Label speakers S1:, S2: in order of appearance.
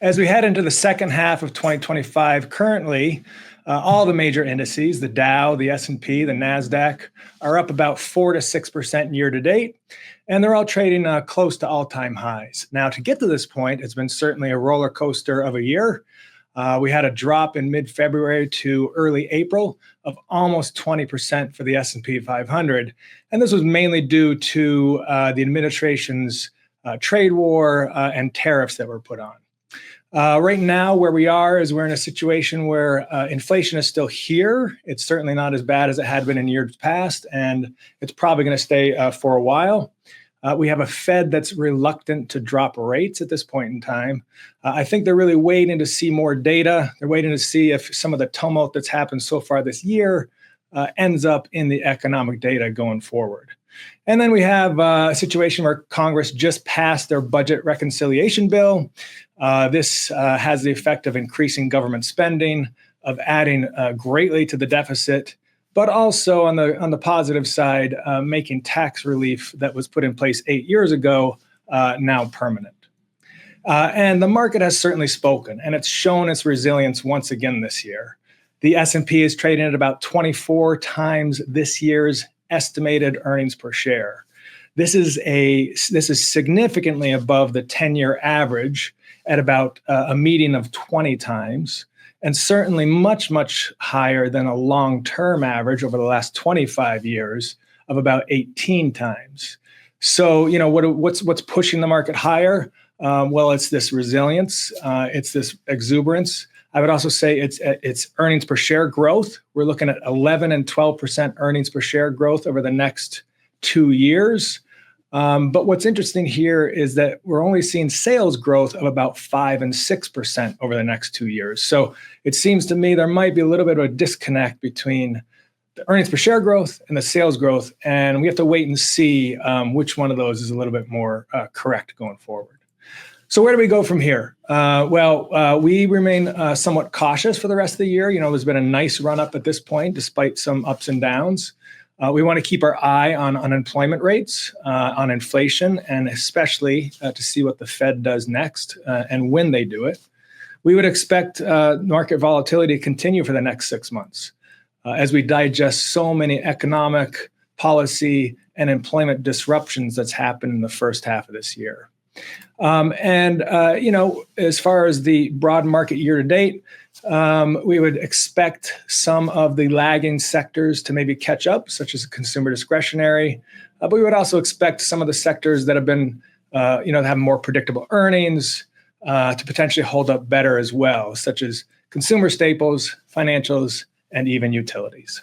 S1: As we head into the second half of 2025, currently, all the major indices, the Dow, the S&P, the NASDAQ, are up about 4 to 6% year to date, and they're all trading close to all-time highs. Now, to get to this point, it's been certainly a roller coaster of a year. We had a drop in mid-February to early April of almost 20% for the S&P 500, and this was mainly due to the administration's trade war and tariffs that were put on. Right now, where we are is we're in a situation where inflation is still here. It's certainly not as bad as it had been in years past, and it's probably going to stay for a while. We have a Fed that's reluctant to drop rates at this point in time. I think they're really waiting to see more data. They're waiting to see if some of the tumult that's happened so far this year ends up in the economic data going forward. And then we have a situation where Congress just passed their budget reconciliation bill. This has the effect of increasing government spending, of adding greatly to the deficit, but also on the positive side, making tax relief that was put in place 8 years ago now permanent. And the market has certainly spoken, and it's shown its resilience once again this year. The S&P is trading at about 24 times this year's estimated earnings per share. This is significantly above the 10-year average at about a median of 20 times, and certainly much, much higher than a long-term average over the last 25 years of about 18 times. So, what's pushing the market higher? Well, it's this resilience, it's this exuberance. I would also say it's earnings per share growth. We're looking at 11 and 12% earnings per share growth over the next 2 years. But what's interesting here is that we're only seeing sales growth of about 5 and 6% over the next 2 years. So it seems to me there might be a little bit of a disconnect between the earnings per share growth and the sales growth, and we have to wait and see which one of those is a little bit more correct going forward. So where do we go from here? We remain somewhat cautious for the rest of the year. There's been a nice run up at this point, despite some ups and downs. We want to keep our eye on unemployment rates, on inflation, and especially to see what the Fed does next and when they do it. We would expect market volatility to continue for the next 6 months as we digest so many economic, policy, and employment disruptions that's happened in the first half of this year. As far as the broad market year to date, we would expect some of the lagging sectors to maybe catch up, such as consumer discretionary. But we would also expect some of the sectors that have been, have more predictable earnings to potentially hold up better as well, such as consumer staples, financials, and even utilities.